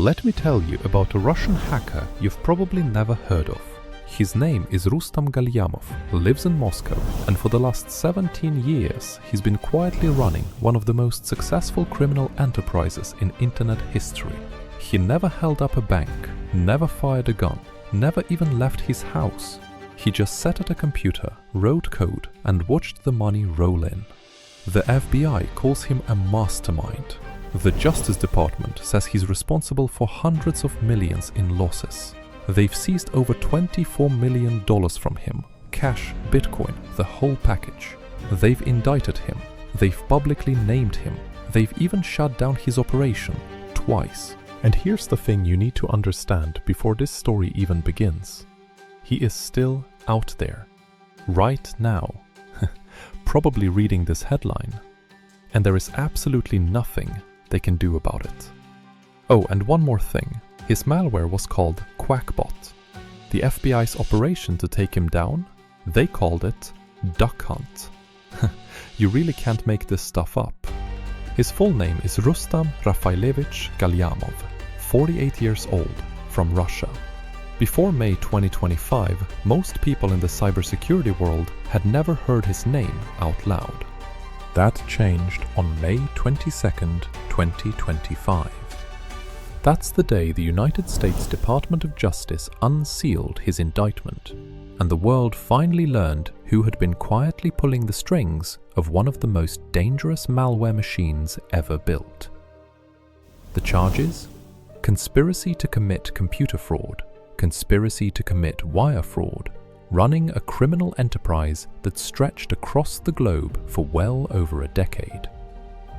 Let me tell you about a Russian hacker you've probably never heard of. His name is Rustam Gallyamov, lives in Moscow, and for the last 17 years he's been quietly running one of the most successful criminal enterprises in internet history. He never held up a bank, never fired a gun, never even left his house. He just sat at a computer, wrote code, and watched the money roll in. The FBI calls him a mastermind. The Justice Department says he's responsible for hundreds of millions in losses. They've seized over $24 million from him. Cash, Bitcoin, the whole package. They've indicted him. They've publicly named him. They've even shut down his operation twice. And here's the thing you need to understand before this story even begins. He is still out there. Right now. Probably reading this headline. And there is absolutely nothing they can do about it. Oh, and one more thing. His malware was called Qakbot. The FBI's operation to take him down, they called it Duck Hunt. You really can't make this stuff up. His full name is Rustam Gallyamov, 48 years old, from Russia. Before May 2025, most people in the cybersecurity world had never heard his name out loud. That changed on May 22nd, 2025. That's the day the United States Department of Justice unsealed his indictment, and the world finally learned who had been quietly pulling the strings of one of the most dangerous malware machines ever built. The charges? Conspiracy to commit computer fraud, conspiracy to commit wire fraud, running a criminal enterprise that stretched across the globe for well over a decade.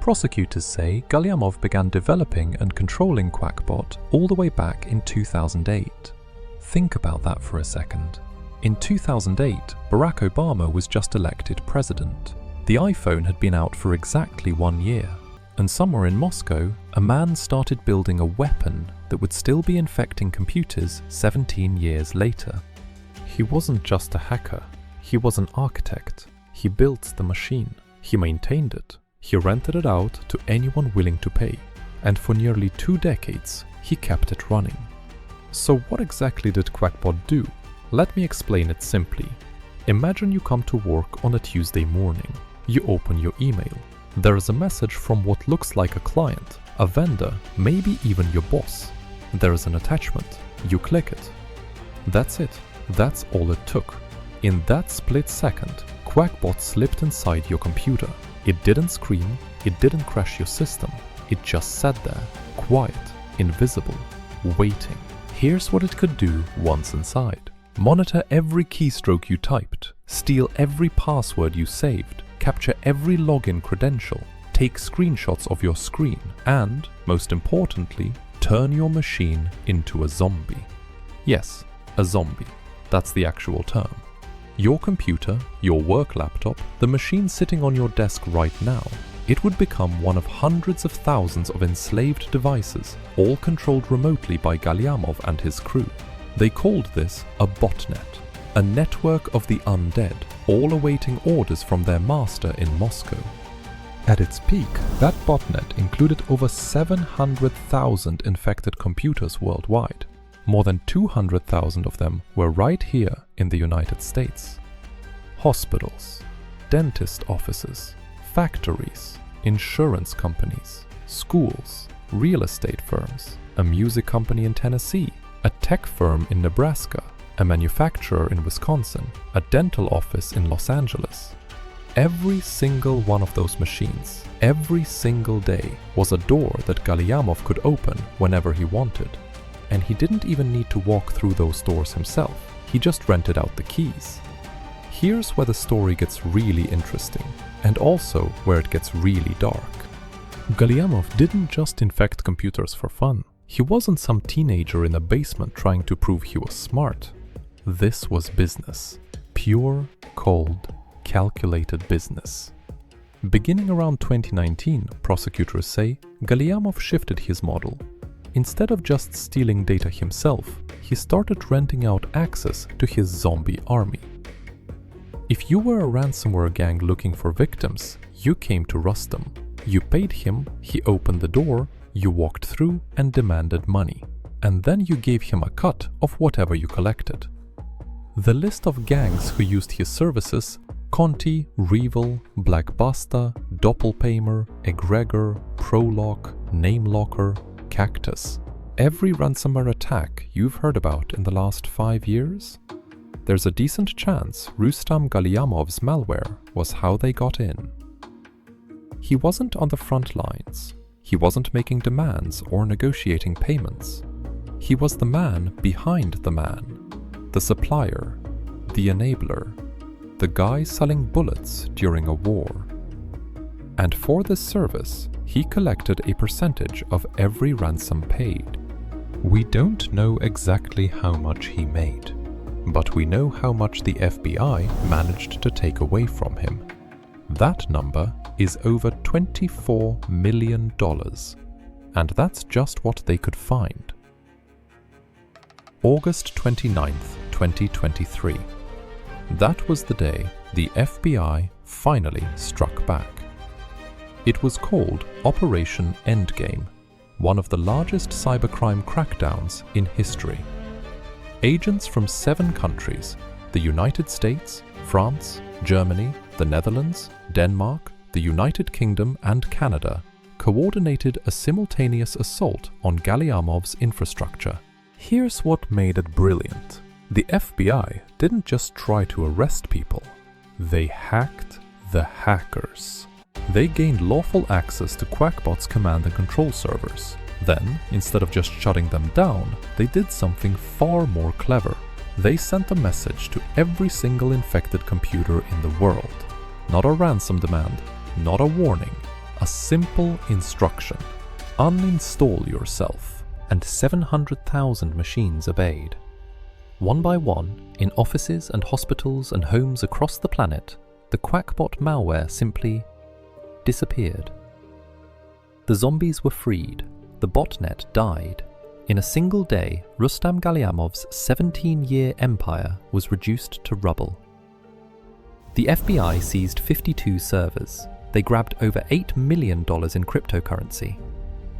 Prosecutors say Gallyamov began developing and controlling Qakbot all the way back in 2008. Think about that for a second. In 2008, Barack Obama was just elected president. The iPhone had been out for exactly 1 year, and somewhere in Moscow, a man started building a weapon that would still be infecting computers 17 years later. He wasn't just a hacker, he was an architect. He built the machine, he maintained it. He rented it out to anyone willing to pay, and for nearly 2 decades, he kept it running. So what exactly did Qakbot do? Let me explain it simply. Imagine you come to work on a Tuesday morning. You open your email. There is a message from what looks like a client, a vendor, maybe even your boss. There is an attachment. You click it. That's it. That's all it took. In that split second, Qakbot slipped inside your computer. It didn't scream, it didn't crash your system, it just sat there, quiet, invisible, waiting. Here's what it could do once inside. Monitor every keystroke you typed, steal every password you saved, capture every login credential, take screenshots of your screen, and, most importantly, turn your machine into a zombie. Yes, a zombie. That's the actual term. Your computer, your work laptop, the machine sitting on your desk right now, it would become one of hundreds of thousands of enslaved devices, all controlled remotely by Gallyamov and his crew. They called this a botnet, a network of the undead, all awaiting orders from their master in Moscow. At its peak, that botnet included over 700,000 infected computers worldwide. More than 200,000 of them were right here in the United States. Hospitals, dentist offices, factories, insurance companies, schools, real estate firms, a music company in Tennessee, a tech firm in Nebraska, a manufacturer in Wisconsin, a dental office in Los Angeles. Every single one of those machines, every single day, was a door that Gallyamov could open whenever he wanted. And he didn't even need to walk through those doors himself, he just rented out the keys. Here's where the story gets really interesting, and also where it gets really dark. Gallyamov didn't just infect computers for fun. He wasn't some teenager in a basement trying to prove he was smart. This was business. Pure, cold, calculated business. Beginning around 2019, prosecutors say, Gallyamov shifted his model. Instead of just stealing data himself, he started renting out access to his zombie army. If you were a ransomware gang looking for victims, you came to Rustam. You paid him, he opened the door, You walked through and demanded money, and then you gave him a cut of whatever you collected. The list of gangs who used his services: Conti, REvil, Blackbuster, Doppelpaymer, Egregor, Prolock, Namelocker, Cactus. Every ransomware attack you've heard about in the last 5 years? There's a decent chance Rustam Gallyamov's malware was how they got in. He wasn't on the front lines. He wasn't making demands or negotiating payments. He was the man behind the man, the supplier, the enabler, the guy selling bullets during a war. And for this service, he collected a percentage of every ransom paid. We don't know exactly how much he made, but we know how much the FBI managed to take away from him. That number is over $24 million, and that's just what they could find. August 29th, 2023. That was the day the FBI finally struck back. It was called Operation Endgame, one of the largest cybercrime crackdowns in history. Agents from 7 countries, the United States, France, Germany, the Netherlands, Denmark, the United Kingdom and Canada, coordinated a simultaneous assault on Gallyamov's infrastructure. Here's what made it brilliant. The FBI didn't just try to arrest people, they hacked the hackers. They gained lawful access to Qakbot's command and control servers. Then, instead of just shutting them down, they did something far more clever. They sent a message to every single infected computer in the world. Not a ransom demand, not a warning, a simple instruction. Uninstall yourself. And 700,000 machines obeyed. One by one, in offices and hospitals and homes across the planet, the Qakbot malware simply disappeared. The zombies were freed. The botnet died. In a single day, Rustam Galyamov's 17-year empire was reduced to rubble. The FBI seized 52 servers. They grabbed over $8 million in cryptocurrency.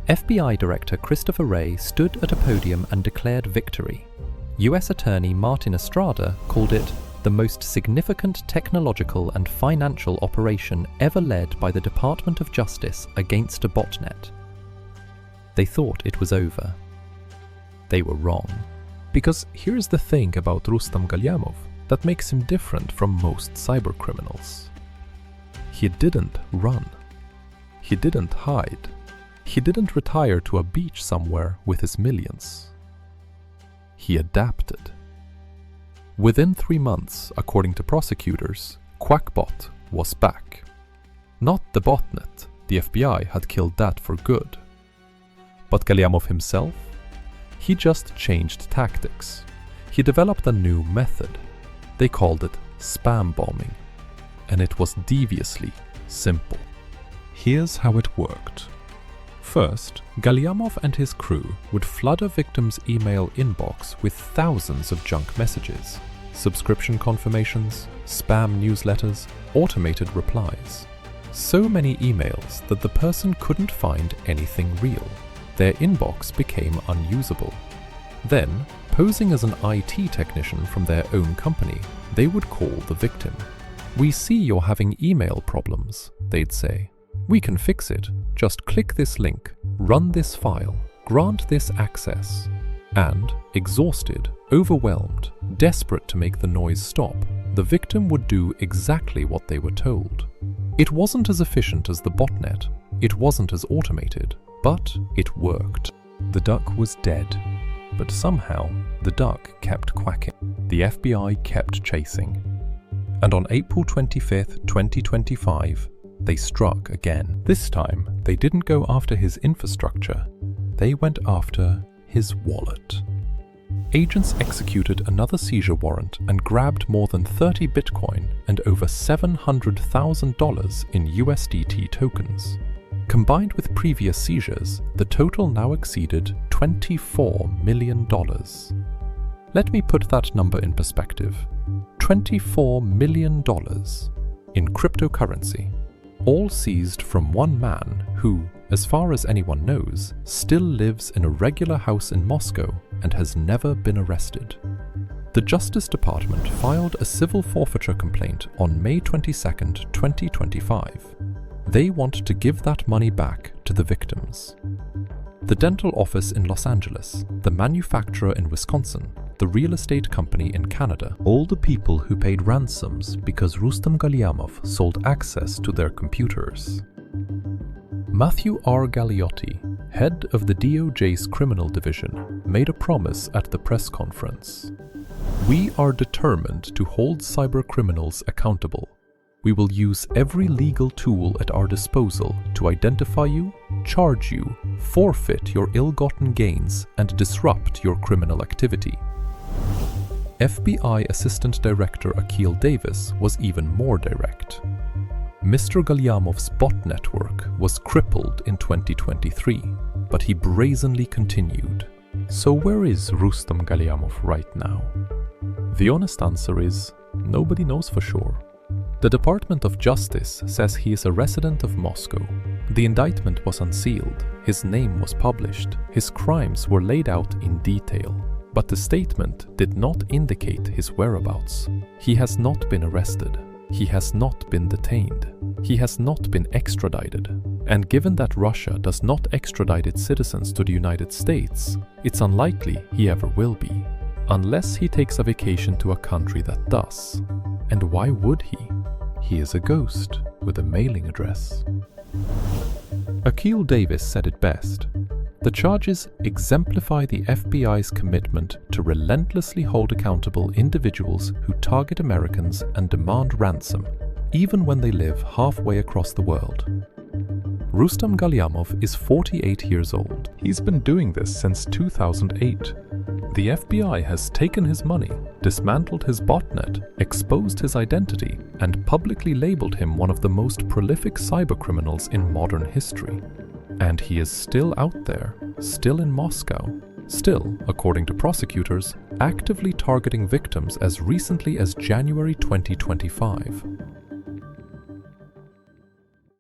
FBI Director Christopher Wray stood at a podium and declared victory. US Attorney Martin Estrada called it the most significant technological and financial operation ever led by the Department of Justice against a botnet. They thought it was over. They were wrong. Because here's the thing about Rustam Gallyamov that makes him different from most cybercriminals. He didn't run. He didn't hide. He didn't retire to a beach somewhere with his millions. He adapted. Within 3 months, according to prosecutors, Qakbot was back. Not the botnet, the FBI had killed that for good. But Gallyamov himself? He just changed tactics. He developed a new method. They called it spam bombing. And it was deviously simple. Here's how it worked. First, Gallyamov and his crew would flood a victim's email inbox with thousands of junk messages, subscription confirmations, spam newsletters, automated replies. So many emails that the person couldn't find anything real. Their inbox became unusable. Then, posing as an IT technician from their own company, they would call the victim. "We see you're having email problems," they'd say. "We can fix it. Just click this link, run this file, grant this access." And, exhausted, overwhelmed, desperate to make the noise stop, the victim would do exactly what they were told. It wasn't as efficient as the botnet, it wasn't as automated, but it worked. The duck was dead, but somehow the duck kept quacking. The FBI kept chasing. And on April 25th, 2025, they struck again. This time, they didn't go after his infrastructure, they went after his wallet. Agents executed another seizure warrant and grabbed more than 30 Bitcoin and over $700,000 in USDT tokens. Combined with previous seizures, the total now exceeded $24 million. Let me put that number in perspective. $24 million in cryptocurrency, all seized from one man who, as far as anyone knows, still lives in a regular house in Moscow and has never been arrested. The Justice Department filed a civil forfeiture complaint on May 22, 2025. They want to give that money back to the victims. The dental office in Los Angeles, the manufacturer in Wisconsin, the real estate company in Canada, all the people who paid ransoms because Rustam Gallyamov sold access to their computers. Matthew R. Gagliotti, head of the DOJ's criminal division, made a promise at the press conference. "We are determined to hold cybercriminals accountable. We will use every legal tool at our disposal to identify you, charge you, forfeit your ill-gotten gains, and disrupt your criminal activity." FBI Assistant Director Akil Davis was even more direct. Mr. Galyamov's bot network was crippled in 2023, but he brazenly continued. So where is Rustam Gallyamov right now? The honest answer is, nobody knows for sure. The Department of Justice says he is a resident of Moscow. The indictment was unsealed, his name was published, his crimes were laid out in detail, but the statement did not indicate his whereabouts. He has not been arrested. He has not been detained. He has not been extradited. And given that Russia does not extradite its citizens to the United States, it's unlikely he ever will be, unless he takes a vacation to a country that does. And why would he? He is a ghost with a mailing address. Akil Davis said it best. The charges exemplify the FBI's commitment to relentlessly hold accountable individuals who target Americans and demand ransom, even when they live halfway across the world. Rustam Gallyamov is 48 years old. He's been doing this since 2008. The FBI has taken his money, dismantled his botnet, exposed his identity, and publicly labeled him one of the most prolific cybercriminals in modern history. And he is still out there, still in Moscow, still, according to prosecutors, actively targeting victims as recently as January 2025.